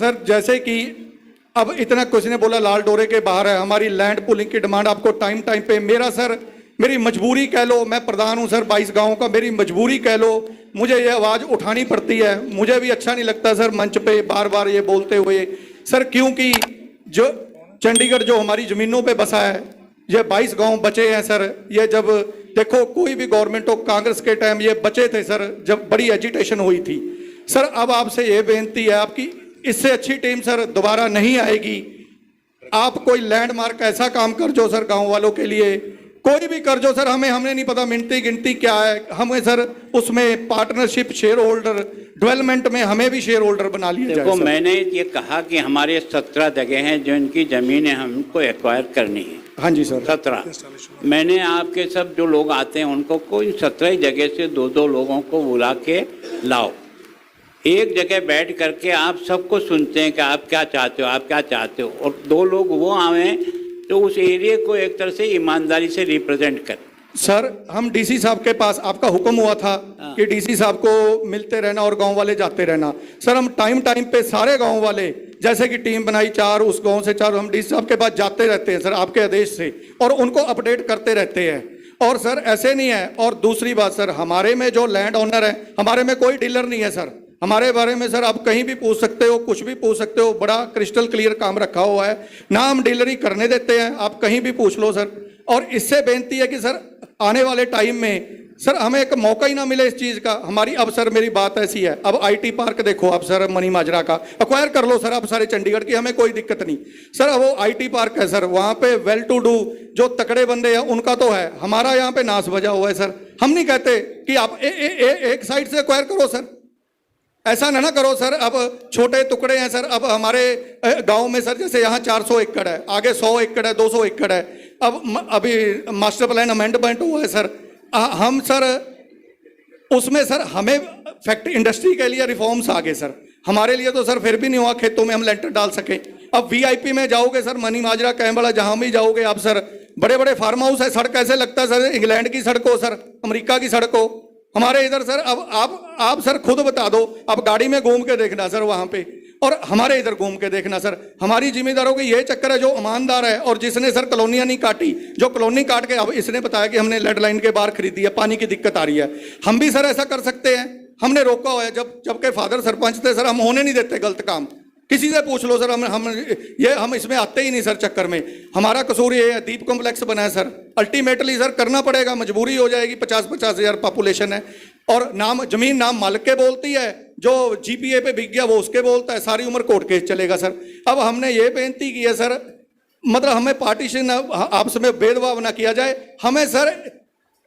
Sir जैसे कि अब इतना किसी ने बोला लाल डोरे के बाहर है, हमारी लैंड पुलिंग की डिमांड आपको टाइम टाइम पे, मेरा सर मेरी मजबूरी कह लो, मैं प्रधान हूं सर 22 गाँव का, मेरी मजबूरी कह लो, मुझे ये आवाज़ उठानी पड़ती है। मुझे भी अच्छा नहीं लगता सर मंच पे बार बार ये बोलते हुए सर, क्योंकि जो चंडीगढ़ जो हमारी ज़मीनों पे बसा है, ये 22 गांव बचे हैं सर। ये जब देखो कोई भी गवर्नमेंट हो, कांग्रेस के टाइम ये बचे थे सर, जब बड़ी एजिटेशन हुई थी सर। अब आपसे ये बेनती है आपकी, इससे अच्छी टीम सर दोबारा नहीं आएगी। आप कोई लैंडमार्क ऐसा काम कर जो सर गांव वालों के लिए, कोई भी कर जो सर, हमें नहीं पता मिनती गिनती क्या है, हमें सर उसमें पार्टनरशिप शेयर होल्डर डेवलपमेंट में हमें भी शेयर होल्डर बना लिया जाए। देखो मैंने ये कहा कि हमारे 17 जगह हैं जो इनकी ज़मीनें हमको एक्वायर करनी है। हाँ जी सर 17। मैंने आपके सब जो लोग आते हैं उनको कोई 17 जगह से 2-2 लोगों को बुला के लाओ, एक जगह बैठ करके आप सबको सुनते हैं कि आप क्या चाहते हो, आप क्या चाहते हो, और 2 लोग वो आए तो उस एरिया को एक तरह से ईमानदारी से रिप्रेजेंट कर। सर हम डीसी साहब के पास, आपका हुक्म हुआ था कि डीसी साहब को मिलते रहना और गांव वाले जाते रहना। सर हम टाइम पे सारे गांव वाले, जैसे कि टीम बनाई 4 उस गांव से 4, हम डीसी साहब के पास जाते रहते हैं सर आपके आदेश से, और उनको अपडेट करते रहते हैं। और सर ऐसे नहीं है। और दूसरी बात सर, हमारे में जो लैंड ओनर है, हमारे में कोई डीलर नहीं है सर। हमारे बारे में सर आप कहीं भी पूछ सकते हो, कुछ भी पूछ सकते हो, बड़ा क्रिस्टल क्लियर काम रखा हुआ है, ना हम डीलरी करने देते हैं, आप कहीं भी पूछ लो सर। और इससे बेनती है कि सर आने वाले टाइम में सर हमें एक मौका ही ना मिले इस चीज़ का। हमारी अब सर मेरी बात ऐसी है, अब आईटी पार्क देखो आप सर, मनी माजरा का एक्वायर कर लो सर आप सारे चंडीगढ़ की, हमें कोई दिक्कत नहीं सर। अब वो आईटी पार्क है सर, वहाँ पे वेल टू डू जो तकड़े बंदे हैं उनका तो है, हमारा यहाँ पे नाश बजा हुआ है सर। हम नहीं कहते कि आप एक साइड से एक्वायर करो सर, ऐसा ना करो सर। अब छोटे टुकड़े हैं सर। अब हमारे गांव में सर जैसे यहाँ 400 एकड़ है, आगे 100 एकड़ है, 200 एकड़ है। अब अभी मास्टर प्लान अमेंडमेंट हुआ है सर, हम सर उसमें सर हमें फैक्ट्री इंडस्ट्री के लिए रिफॉर्म्स आ गए सर, हमारे लिए तो सर फिर भी नहीं हुआ खेतों में हम लेंटर डाल सके। अब वीआईपी में जाओगे सर, मनी माजरा कैम्बड़ा जहाँ भी जाओगे आप सर, बड़े बड़े फार्म हाउस है, सड़क ऐसे लगता है सर इंग्लैंड की सड़क हो सर, अमेरिका की सड़क हो। हमारे इधर सर अब आप सर खुद बता दो, आप गाड़ी में घूम के देखना सर वहाँ पे, और हमारे इधर घूम के देखना सर। हमारी जिम्मेदारों की ये चक्कर है, जो ईमानदार है और जिसने सर कॉलोनियाँ नहीं काटी, जो कॉलोनी काट के, अब इसने बताया कि हमने लेड लाइन के बाहर खरीदी है, पानी की दिक्कत आ रही है, हम भी सर ऐसा कर सकते हैं। हमने रोका हुआ है, जबकि फादर सरपंच थे सर, हम होने नहीं देते गलत काम। किसी से पूछ लो सर, हम इसमें आते ही नहीं सर चक्कर में। हमारा कसूर ये है, दीप कॉम्प्लेक्स बना है सर, अल्टीमेटली सर करना पड़ेगा, मजबूरी हो जाएगी। 50-50 हज़ार पॉपुलेशन है, और नाम जमीन नाम मालिक के बोलती है, जो जीपीए पे बिक गया वो उसके बोलता है, सारी उम्र कोर्ट केस चलेगा सर। अब हमने ये बेनती की है सर, मतलब हमें पार्टीशन आपस में भेदभाव ना किया जाए, हमें सर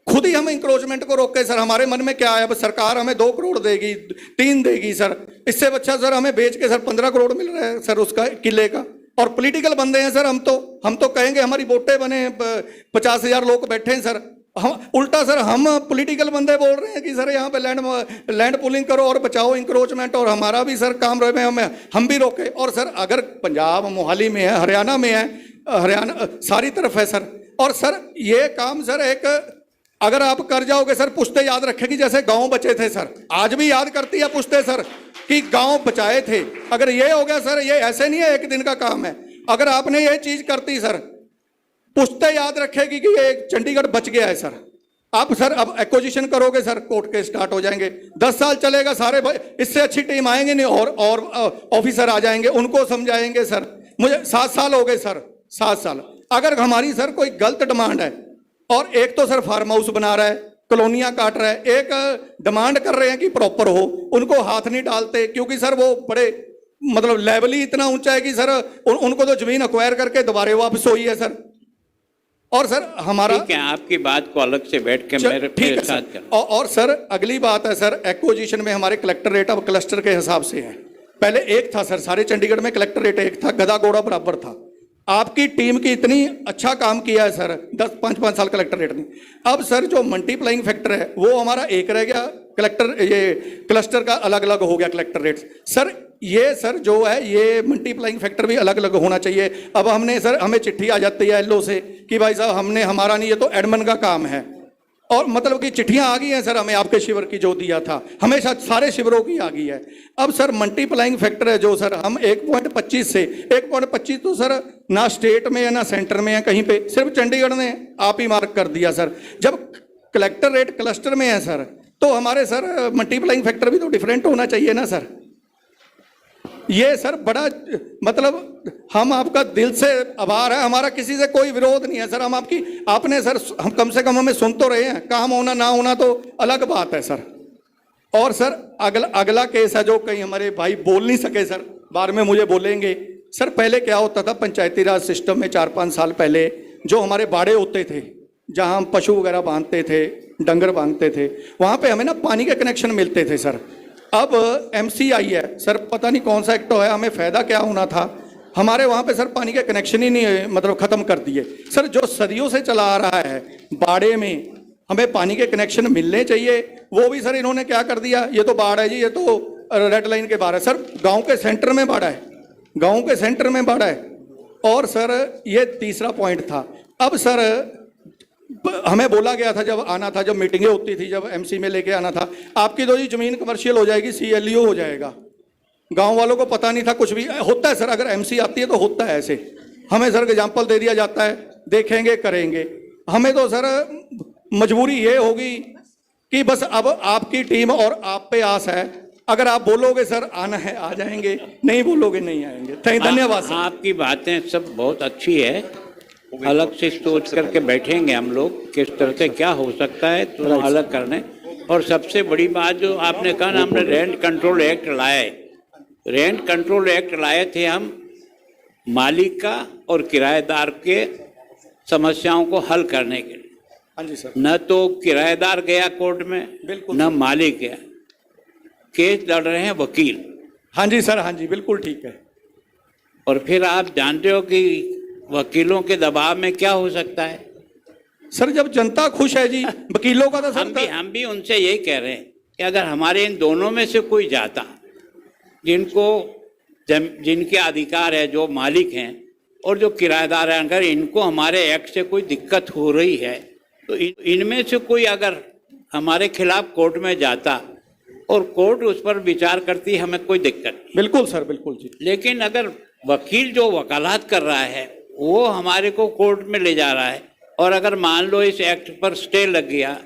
खुद ही हम इंक्रोचमेंट को रोके सर। हमारे मन में क्या है, अब सरकार हमें 2 करोड़ देगी, 3 देगी सर, इससे अच्छा सर हमें बेच के सर 15 करोड़ मिल रहा है सर उसका किले का। और पॉलिटिकल बंदे हैं सर, हम तो कहेंगे हमारी वोटें बने, 50,000 लोग बैठे हैं सर, हम उल्टा सर हम पॉलिटिकल बंदे बोल रहे हैं कि सर यहाँ पे लैंड पुलिंग करो और बचाओ इंक्रोचमेंट, और हमारा भी सर काम रहे में हम भी रोके। और सर अगर पंजाब मोहाली में है, हरियाणा में है, हरियाणा सारी तरफ है सर। और सर ये काम सर एक अगर आप कर जाओगे सर, पुश्ते याद रखेगी, जैसे गांव बचे थे सर, आज भी याद करती है पुश्ते सर कि गांव बचाए थे। अगर ये हो गया सर, ये ऐसे नहीं है एक दिन का काम है, अगर आपने ये चीज करती सर, पुश्ते याद रखेगी कि ये चंडीगढ़ बच गया है सर। आप सर अब एक्विजिशन करोगे सर, कोर्ट के स्टार्ट हो जाएंगे, 10 साल चलेगा, सारे इससे अच्छी टीम आएंगे नहीं, और ऑफिसर आ जाएंगे, उनको समझाएंगे सर। मुझे 7 साल हो गए सर, 7 साल। अगर हमारी सर कोई गलत डिमांड है, और एक तो सर फार्म हाउस बना रहा है, कॉलोनियां काट रहा है, एक डिमांड कर रहे हैं कि प्रॉपर हो, उनको हाथ नहीं डालते, क्योंकि सर वो बड़े मतलब लेवल ही इतना ऊंचा है कि सर उनको तो जमीन अक्वायर करके दोबारा वापस हुई है सर। और सर हमारा ठीक है, आपकी बात को अलग से बैठ के मेरे ठीक है सर। और सर अगली बात है सर, एक्विजिशन में हमारे कलेक्टर रेट अब क्लस्टर के हिसाब से है। पहले एक था सर, सारे चंडीगढ़ में कलेक्टर रेट एक था, गधा घोड़ा बराबर था। आपकी टीम की इतनी अच्छा काम किया है सर, 10-5 साल कलेक्टर रेट नहीं। अब सर जो मल्टीप्लाइंग फैक्टर है वो हमारा एक रह गया, कलेक्टर ये क्लस्टर का अलग अलग हो गया कलेक्टर रेट सर। ये सर जो है ये मल्टीप्लाइंग फैक्टर भी अलग अलग होना चाहिए। अब हमने सर हमें चिट्ठी आ जाती है एलओ से कि भाई साहब हमने, हमारा नहीं, ये तो एडमिन का काम है, और मतलब कि चिट्ठियां आ गई हैं सर हमें, आपके शिविर की जो दिया था हमेशा सारे शिविरों की आ गई है। अब सर मल्टीप्लाइंग फैक्टर है जो सर हम 1.25 से 1.25 तो सर ना स्टेट में है ना सेंटर में है, कहीं पे सिर्फ चंडीगढ़ ने आप ही मार्क कर दिया सर। जब कलेक्टर रेट क्लस्टर में है सर तो हमारे सर मल्टीप्लाइंग फैक्टर भी तो डिफरेंट होना चाहिए ना सर। ये सर बड़ा मतलब हम आपका दिल से आभार है, हमारा किसी से कोई विरोध नहीं है सर। हम आपकी आपने सर हम कम से कम हमें सुन तो रहे हैं, काम होना ना होना तो अलग बात है सर। और सर अगला केस है जो कहीं हमारे भाई बोल नहीं सके सर, बाद में मुझे बोलेंगे सर। पहले क्या होता था पंचायती राज सिस्टम में 4-5 साल पहले जो हमारे बाड़े होते थे जहां हम पशु वगैरह बांधते थे, डंगर बांधते थे, वहां पे हमें ना पानी के कनेक्शन मिलते थे सर। अब एमसी आई है सर, पता नहीं कौन सा एक्ट है, हमें फायदा क्या होना था, हमारे वहां पे सर पानी के कनेक्शन ही नहीं मतलब खत्म कर दिए सर। जो सदियों से चला आ रहा है बाड़े में हमें पानी के कनेक्शन मिलने चाहिए, वो भी सर इन्होंने क्या कर दिया, ये तो बाढ़ है जी, ये तो रेड लाइन के बाहर है सर। गांव के सेंटर में बाढ़ है, गांव के सेंटर में बाढ़ है। और सर ये तीसरा पॉइंट था। अब सर हमें बोला गया था जब आना था, जब मीटिंगें होती थी, जब एमसी में लेके आना था, आपकी तो ये जमीन कमर्शियल हो जाएगी, सीएलयू हो जाएगा। गांव वालों को पता नहीं था, कुछ भी होता है सर, अगर एमसी आती है तो होता है ऐसे। हमें सर एग्जाम्पल दे दिया जाता है, देखेंगे करेंगे। हमें तो सर मजबूरी ये होगी कि बस अब आपकी टीम और आप पे आस है, अगर आप बोलोगे सर आना है आ जाएंगे, नहीं बोलोगे नहीं आएंगे। धन्यवाद सर। आपकी बातें सब बहुत अच्छी है, अलग से सोच करके बैठेंगे हम लोग किस तरह से क्या हो सकता है तो अलग करने। और सबसे बड़ी बात जो आपने कहा ना, हमने रेंट कंट्रोल एक्ट लाए, रेंट कंट्रोल एक्ट लाए थे हम मालिक का और किराएदार के समस्याओं को हल करने के लिए। हाँ जी सर। न तो किराएदार गया कोर्ट में, बिल्कुल, न मालिक गया, केस लड़ रहे हैं वकील। हाँ जी सर, हाँ जी बिल्कुल ठीक है। और फिर आप जानते हो कि वकीलों के दबाव में क्या हो सकता है सर, जब जनता खुश है जी वकीलों का तो सर हम भी उनसे यही कह रहे हैं कि अगर हमारे इन दोनों में से कोई जाता, जिनके अधिकार है, जो मालिक हैं और जो किराएदार हैं, अगर इनको हमारे एक्ट से कोई दिक्कत हो रही है तो इनमें से कोई अगर हमारे खिलाफ कोर्ट में जाता और कोर्ट उस पर विचार करती, हमें कोई दिक्कत नहीं। बिल्कुल सर, बिल्कुल जी। लेकिन अगर वकील जो वकालत कर रहा है वो हमारे को कोर्ट में ले जा रहा है, और अगर मान लो इस एक्ट पर स्टे लग गया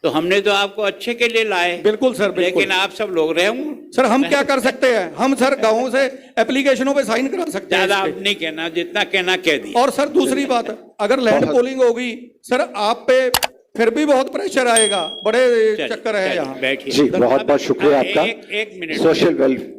तो हमने तो आपको अच्छे के लिए लाए। बिल्कुल सर, बिल्कुल। लेकिन आप सब लोग रहे होंगे सर, हम क्या कर सकते हैं, हम सर गाँव से एप्लीकेशनों पे साइन करा सकते हैं। ज्यादा आप नहीं कहना, जितना कहना कह दिया। और सर दूसरी बात, अगर लैंड पोलिंग होगी सर आप पे फिर भी बहुत प्रेशर आएगा, बड़े चक्कर है यहाँ। बैठिए जी, बहुत बहुत शुक्रिया आपका। एक मिनट सोशल वेलफेयर